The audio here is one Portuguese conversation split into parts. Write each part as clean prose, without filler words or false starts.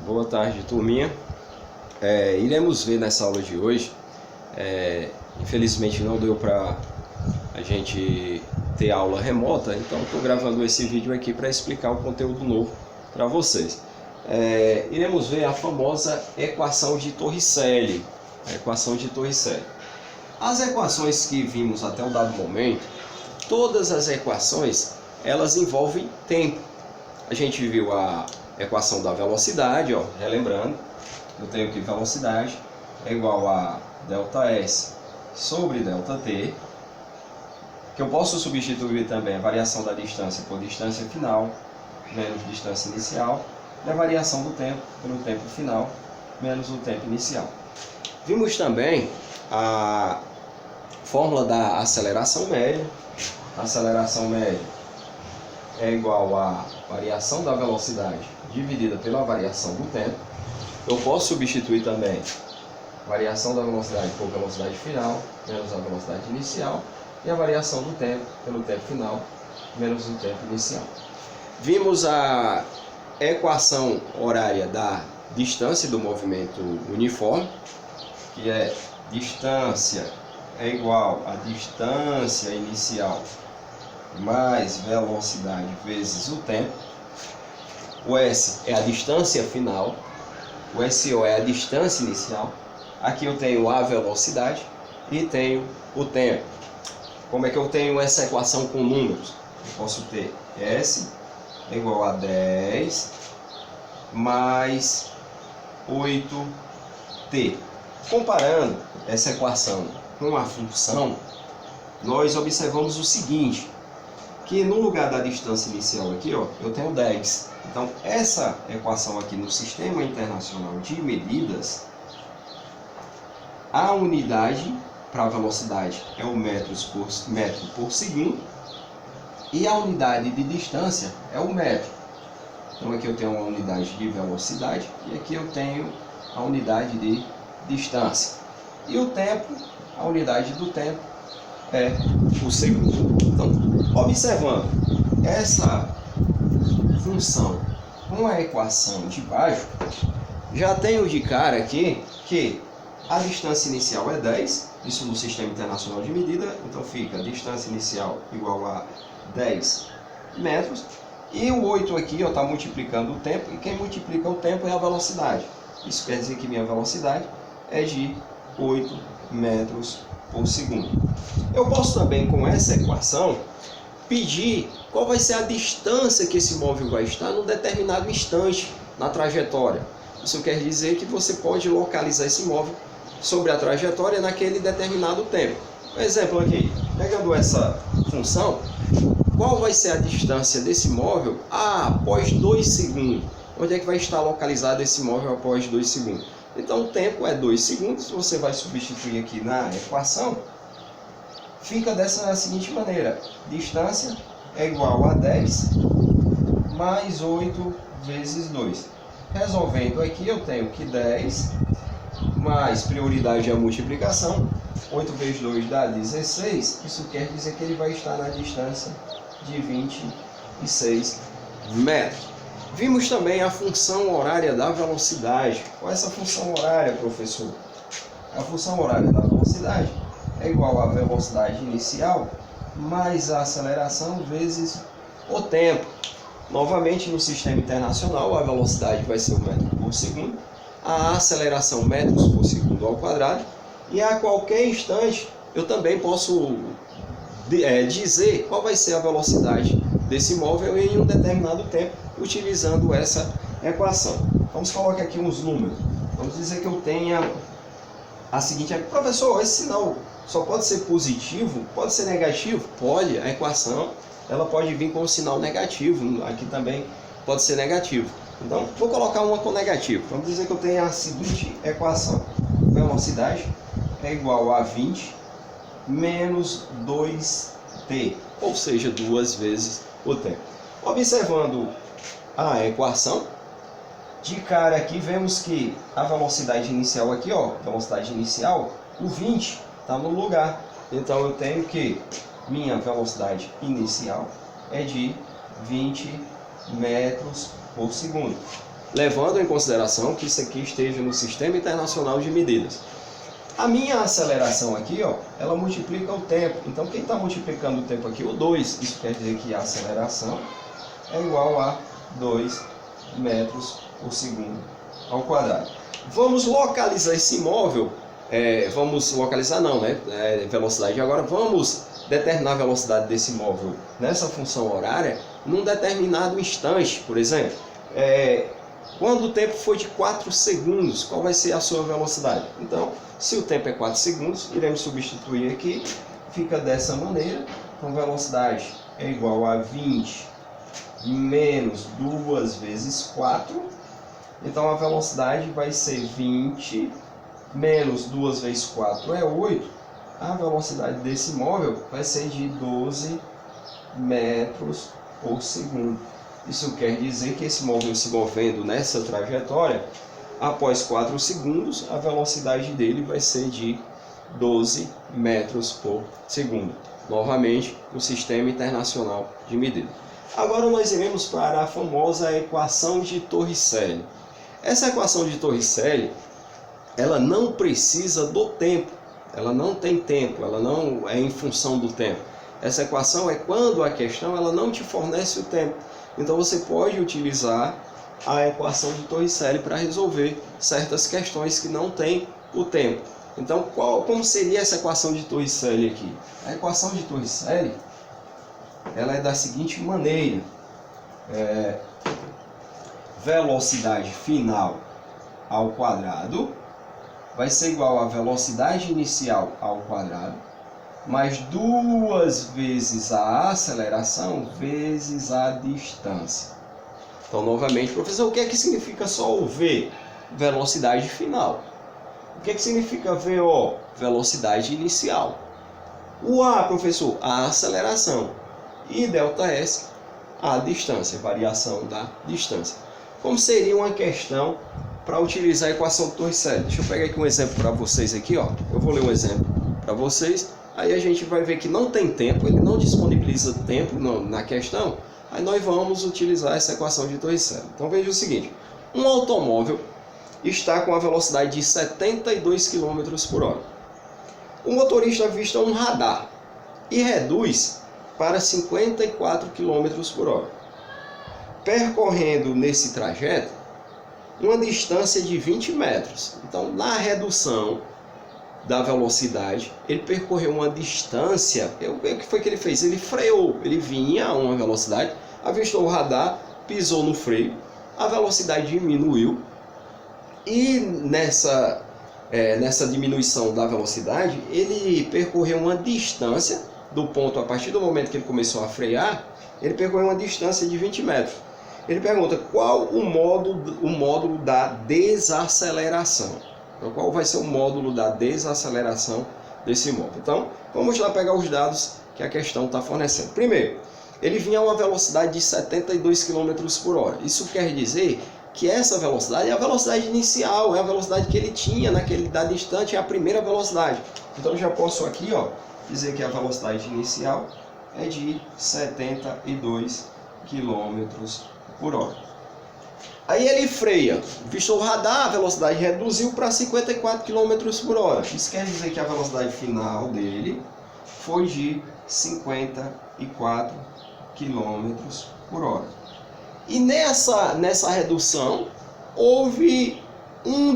Boa tarde, turminha. Iremos ver nessa aula de hoje, infelizmente não deu para a gente ter aula remota, então estou gravando esse vídeo aqui para explicar o conteúdo novo para vocês. Iremos ver a famosa equação de Torricelli. A equação de Torricelli. As equações que vimos até um dado momento, todas as equações, elas envolvem tempo. A gente viu a equação da velocidade, ó, relembrando, eu tenho que velocidade é igual a ΔS sobre ΔT, que eu posso substituir também a variação da distância por distância final menos distância inicial, e a variação do tempo pelo tempo final menos o tempo inicial. Vimos também a fórmula da aceleração média. A aceleração média é igual a variação da velocidade dividida pela variação do tempo. Eu posso substituir também variação da velocidade por velocidade final menos a velocidade inicial e a variação do tempo pelo tempo final menos o tempo inicial. Vimos a equação horária da distância do movimento uniforme, que é distância é igual a distância inicial mais velocidade vezes o tempo. O S é a distância final, o SO é a distância inicial. Aqui eu tenho a velocidade e tenho o tempo. Como é que eu tenho essa equação com números? Eu posso ter S é igual a 10 mais 8t. Comparando essa equação com a função, nós observamos o seguinte, que no lugar da distância inicial aqui, ó, eu tenho 10. Então, essa equação aqui no Sistema Internacional de Medidas, a unidade para a velocidade é o metro por segundo e a unidade de distância é o metro. Então, aqui eu tenho uma unidade de velocidade e aqui eu tenho a unidade de distância. E o tempo, a unidade do tempo é o segundo. Então, observando essa função com a equação de baixo, já tenho de cara aqui que a distância inicial é 10, isso no Sistema Internacional de Medida, então fica a distância inicial igual a 10 metros, e o 8 aqui está multiplicando o tempo, e quem multiplica o tempo é a velocidade. Isso quer dizer que minha velocidade é de 8 metros por segundo. Eu posso também, com essa equação, pedir qual vai ser a distância que esse móvel vai estar num determinado instante na trajetória. Isso quer dizer que você pode localizar esse móvel sobre a trajetória naquele determinado tempo. Um exemplo aqui, pegando essa função, qual vai ser a distância desse móvel após 2 segundos? Onde é que vai estar localizado esse móvel após 2 segundos? Então o tempo é 2 segundos, você vai substituir aqui na equação, fica dessa seguinte maneira, distância é igual a 10 mais 8 vezes 2. Resolvendo aqui eu tenho que 10 mais prioridade é a multiplicação, 8 vezes 2 dá 16, isso quer dizer que ele vai estar na distância de 26 metros. Vimos também a função horária da velocidade. Qual é essa função horária, professor? A função horária da velocidade é igual à velocidade inicial mais a aceleração vezes o tempo. Novamente, no Sistema Internacional, a velocidade vai ser o metro por segundo, a aceleração metros por segundo ao quadrado, e a qualquer instante eu também posso dizer qual vai ser a velocidade desse móvel em um determinado tempo, utilizando essa equação. Vamos colocar aqui uns números. Vamos dizer que eu tenha a seguinte: professor, esse sinal só pode ser positivo? Pode ser negativo? Pode. A equação ela pode vir com um sinal negativo. Aqui também pode ser negativo. Então, vou colocar uma com negativo. Vamos dizer que eu tenho a seguinte equação: velocidade é igual a 20 menos 2t, ou seja, 2 vezes o tempo. Observando a equação, de cara aqui vemos que a velocidade inicial aqui, ó, velocidade inicial, o 20 está no lugar. Então eu tenho que minha velocidade inicial é de 20 metros por segundo. levando em consideração que isso aqui esteja no Sistema Internacional de Medidas. A minha aceleração aqui, ó, ela multiplica o tempo. Então, quem está multiplicando o tempo aqui? O 2. Isso quer dizer que a aceleração é igual a 2 metros por segundo ao quadrado. Vamos localizar esse móvel. Vamos localizar não, né? Velocidade. Agora vamos determinar a velocidade desse móvel nessa função horária num determinado instante, por exemplo. Quando o tempo for de 4 segundos, qual vai ser a sua velocidade? Então, se o tempo é 4 segundos, iremos substituir aqui, fica dessa maneira. Então, velocidade é igual a 20 menos 2 vezes 4. Então, a velocidade vai ser 20 menos 2 vezes 4 é 8. A velocidade desse móvel vai ser de 12 metros por segundo. Isso quer dizer que esse móvel se movendo nessa trajetória, após 4 segundos, a velocidade dele vai ser de 12 metros por segundo. Novamente, o Sistema Internacional de Medidas. Agora nós iremos para a famosa equação de Torricelli. Essa equação de Torricelli, ela não precisa do tempo. Ela não tem tempo, ela não é em função do tempo. Essa equação é quando a questão ela não te fornece o tempo. Então você pode utilizar a equação de Torricelli para resolver certas questões que não têm o tempo. Então, como seria essa equação de Torricelli aqui? A equação de Torricelli ela é da seguinte maneira. Velocidade final ao quadrado vai ser igual a velocidade inicial ao quadrado, mais 2 vezes a aceleração vezes a distância. Então, novamente, professor, o que é que significa só o V? Velocidade final. O que é que significa VO? Velocidade inicial. O A, professor, a aceleração. E ΔS, a distância, variação da distância. Como seria uma questão para utilizar a equação de Torricelli? Deixa eu pegar aqui um exemplo para vocês aqui, ó. Eu vou ler um exemplo para vocês. Aí a gente vai ver que não tem tempo, ele não disponibiliza tempo na questão. Aí nós vamos utilizar essa equação de Torricelli. Então veja o seguinte: um automóvel está com a velocidade de 72 km por hora. O motorista avista um radar e reduz para 54 km por hora, percorrendo nesse trajeto uma distância de 20 metros. Então, na redução da velocidade, ele percorreu uma distância. O que foi que ele fez? Ele freou, ele vinha a uma velocidade, avistou o radar, pisou no freio, a velocidade diminuiu e nessa diminuição da velocidade, ele percorreu uma distância do ponto, a partir do momento que ele começou a frear, ele percorreu uma distância de 20 metros. Ele pergunta qual o módulo da desaceleração. Então, qual vai ser o módulo da desaceleração desse móvel? Então, vamos lá pegar os dados que a questão está fornecendo. Primeiro, ele vinha a uma velocidade de 72 km por hora. Isso quer dizer que essa velocidade é a velocidade inicial, é a velocidade que ele tinha naquele dado instante, é a primeira velocidade. Então, já posso aqui, ó, dizer que a velocidade inicial é de 72 km por hora. Aí ele freia, visto o radar, a velocidade reduziu para 54 km por hora. Isso quer dizer que a velocidade final dele foi de 54 km por hora. E nessa redução houve um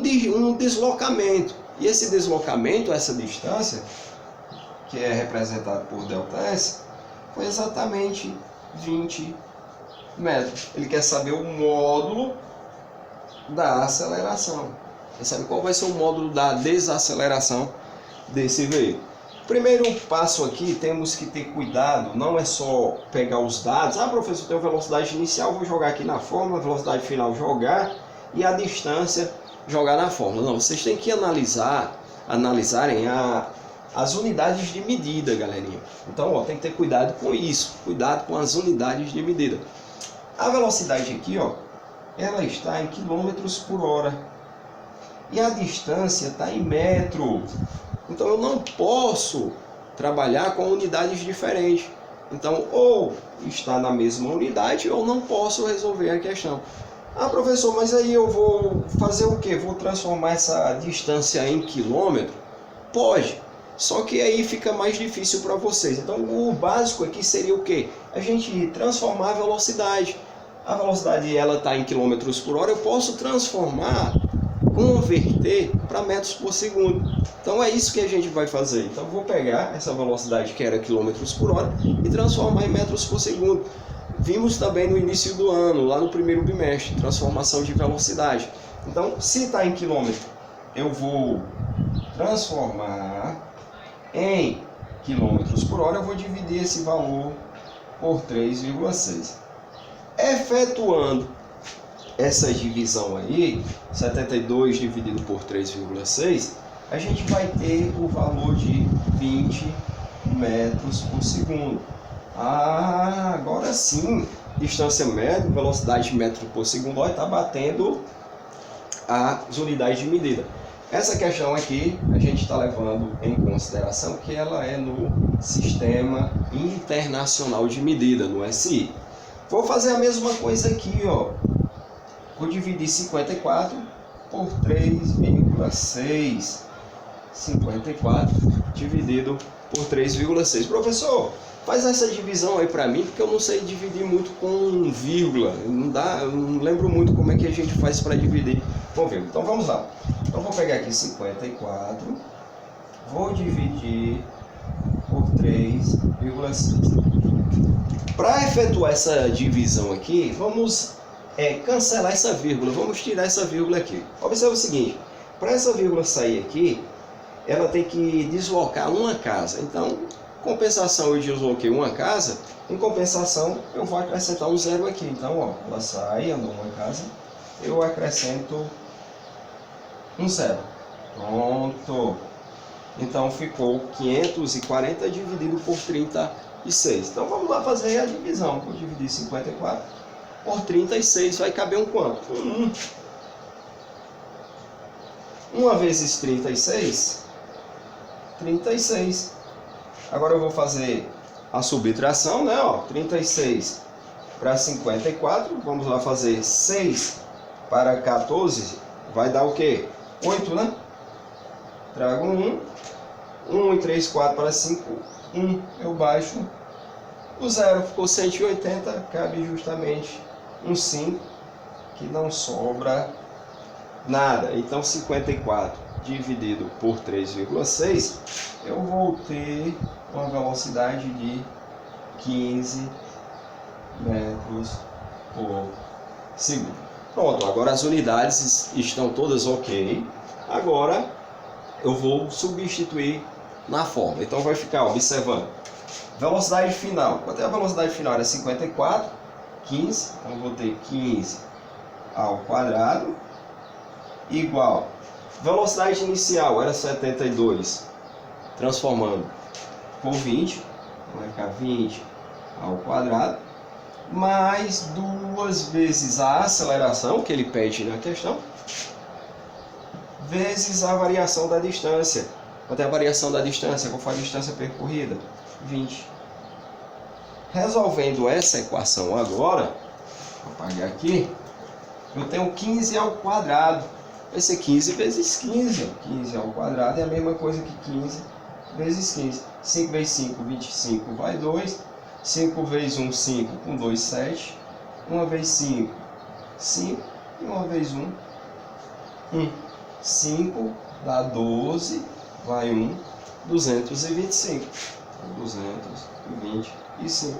deslocamento. E esse deslocamento, essa distância, que é representado por ΔS, foi exatamente 20 metros. Ele quer saber o módulo da aceleração. Quer saber qual vai ser o módulo da desaceleração desse veículo. Primeiro passo aqui, temos que ter cuidado, não é só pegar os dados. Ah, professor, tem a velocidade inicial, vou jogar aqui na fórmula, a velocidade final jogar e a distância jogar na fórmula. Não, vocês têm que analisarem as unidades de medida, galerinha. Então, ó, tem que ter cuidado com isso, cuidado com as unidades de medida. A velocidade aqui, ó, ela está em quilômetros por hora e a distância está em metro. Então eu não posso trabalhar com unidades diferentes. Então ou está na mesma unidade ou não posso resolver a questão. Ah, professor, mas aí eu vou fazer o quê? Vou transformar essa distância em quilômetro? Pode, só que aí fica mais difícil para vocês. Então o básico aqui seria o quê? A gente transformar a velocidade. A velocidade ela está em quilômetros por hora, eu posso transformar, converter para metros por segundo. Então é isso que a gente vai fazer. Então eu vou pegar essa velocidade que era quilômetros por hora e transformar em metros por segundo. Vimos também no início do ano, lá no primeiro bimestre, transformação de velocidade. Então, se está em quilômetro, eu vou transformar em quilômetros por hora, eu vou dividir esse valor por 3,6. Efetuando essa divisão aí, 72 dividido por 3,6, a gente vai ter o valor de 20 metros por segundo. Ah, agora sim, distância média, velocidade de metro por segundo, está batendo as unidades de medida. Essa questão aqui, a gente está levando em consideração que ela é no Sistema Internacional de Medida, no SI. Vou fazer a mesma coisa aqui, ó. Vou dividir 54 por 3,6. 54 dividido por 3,6. Professor, faz essa divisão aí para mim, porque eu não sei dividir muito com vírgula. Não dá, eu não lembro muito como é que a gente faz para dividir com vírgula. Então vamos lá. Então vou pegar aqui 54, vou dividir por 3,6. Para efetuar essa divisão aqui, vamos cancelar essa vírgula. Vamos tirar essa vírgula aqui. Observe o seguinte, para essa vírgula sair aqui, ela tem que deslocar uma casa. Então, compensação, eu desloquei uma casa, em compensação eu vou acrescentar um zero aqui. Então, ó, ela sai, andou uma casa, eu acrescento um zero. Pronto. Então ficou 540 dividido por 36. Então vamos lá fazer a divisão. Vou dividir 54 por 36, vai caber um quanto? 1 vezes 36, 36. Agora eu vou fazer a subtração, né? Ó, 36 para 54, vamos lá fazer 6 para 14, vai dar o quê? 8, né? Trago 1, 1 e 3, 4 para 5, 1, eu baixo o zero, ficou 180, cabe justamente um 5, que não sobra nada. Então 54 dividido por 3,6, eu vou ter uma velocidade de 15 metros por segundo. Pronto, agora as unidades estão todas ok. Agora eu vou substituir na fórmula. Então vai ficar, observando, velocidade final. Quanto é a velocidade final? Era 54, 15. Então eu vou ter 15 ao quadrado igual. Velocidade inicial era 72. Transformando por 20. Vai ficar 20 ao quadrado. Mais 2 vezes a aceleração que ele pede na questão. Vezes a variação da distância. Quanto é a variação da distância? Qual foi a distância percorrida? 20. Resolvendo essa equação agora, vou apagar aqui, eu tenho 15 ao quadrado. Vai ser 15 vezes 15. 15 ao quadrado é a mesma coisa que 15 vezes 15. 5 vezes 5, 25, vai 2. 5 vezes 1, 5, com 2, 7. 1 vezes 5, 5. E 1 vezes 1, 1. 5 dá 12, vai 1, 225. 225.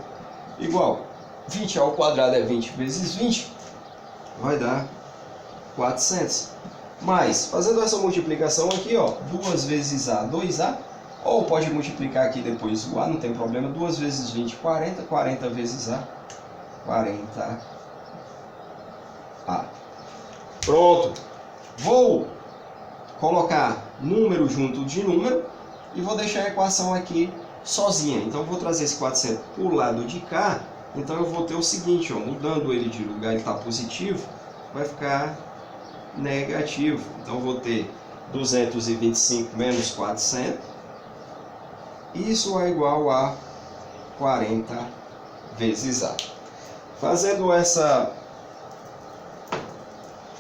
Igual, 20 ao quadrado é 20 vezes 20, vai dar 400. Mas, fazendo essa multiplicação aqui, ó, 2 vezes A, 2A, ou pode multiplicar aqui depois o A, não tem problema, 2 vezes 20, 40, 40 vezes A, 40A. Pronto. Vou colocar número junto de número e vou deixar a equação aqui sozinha. Então eu vou trazer esse 400 para o lado de cá. Então eu vou ter o seguinte, ó, mudando ele de lugar, ele está positivo, vai ficar negativo. Então eu vou ter 225 menos 400. Isso é igual a 40 vezes A. Fazendo essa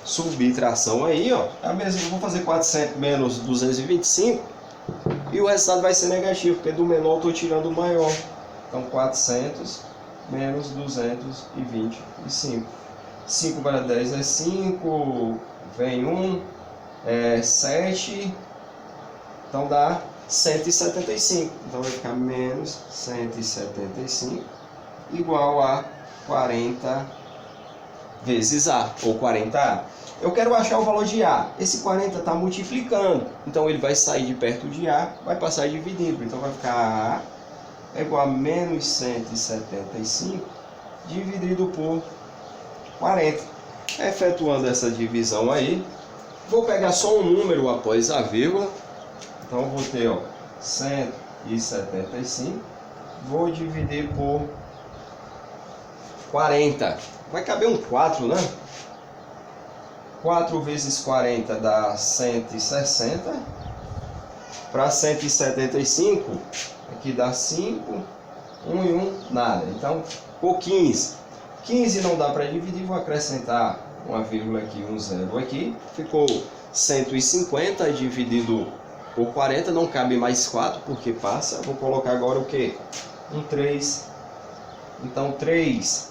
subtração aí, ó. É a mesma, eu vou fazer 400 menos 225 e o resultado vai ser negativo, porque do menor eu estou tirando o maior. Então 400 menos 225. 5 para 10 é 5, vem 1, é 7, então dá 175. Então vai ficar menos 175 igual a 40 vezes A, ou 40A. Eu quero achar o valor de A. Esse 40 está multiplicando, então ele vai sair de perto de A, vai passar dividindo. Então vai ficar A é igual a menos 175 dividido por 40. Efetuando essa divisão aí, vou pegar só um número após a vírgula. Então eu vou ter, ó, 175, vou dividir por 40. Vai caber um 4, né? 4 vezes 40 dá 160. Para 175, aqui dá 5, 1 e 1, nada. Então, por 15. 15 não dá para dividir, vou acrescentar uma vírgula aqui, um zero aqui. Ficou 150 dividido por 40, não cabe mais 4 porque passa. Vou colocar agora o que? Um 3. Então 3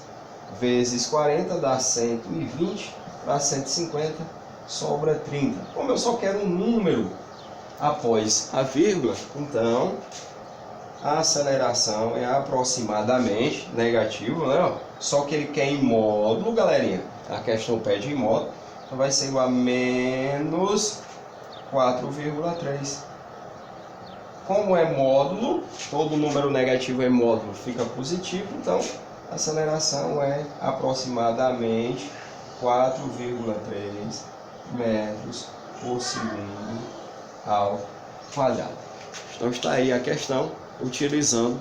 vezes 40 dá 120, para 150 sobra 30. Como eu só quero um número após a vírgula, então a aceleração é aproximadamente negativo, né? Só que ele quer em módulo, galerinha. A questão pede em módulo, então vai ser igual a menos 4,3. Como é módulo, todo número negativo é módulo, fica positivo, então a aceleração é aproximadamente 4,3 metros por segundo ao quadrado. Então está aí a questão utilizando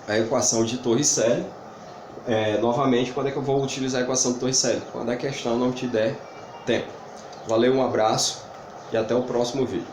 a equação de Torricelli. Novamente, quando é que eu vou utilizar a equação de Torricelli? Quando a questão não te der tempo. Valeu, um abraço e até o próximo vídeo.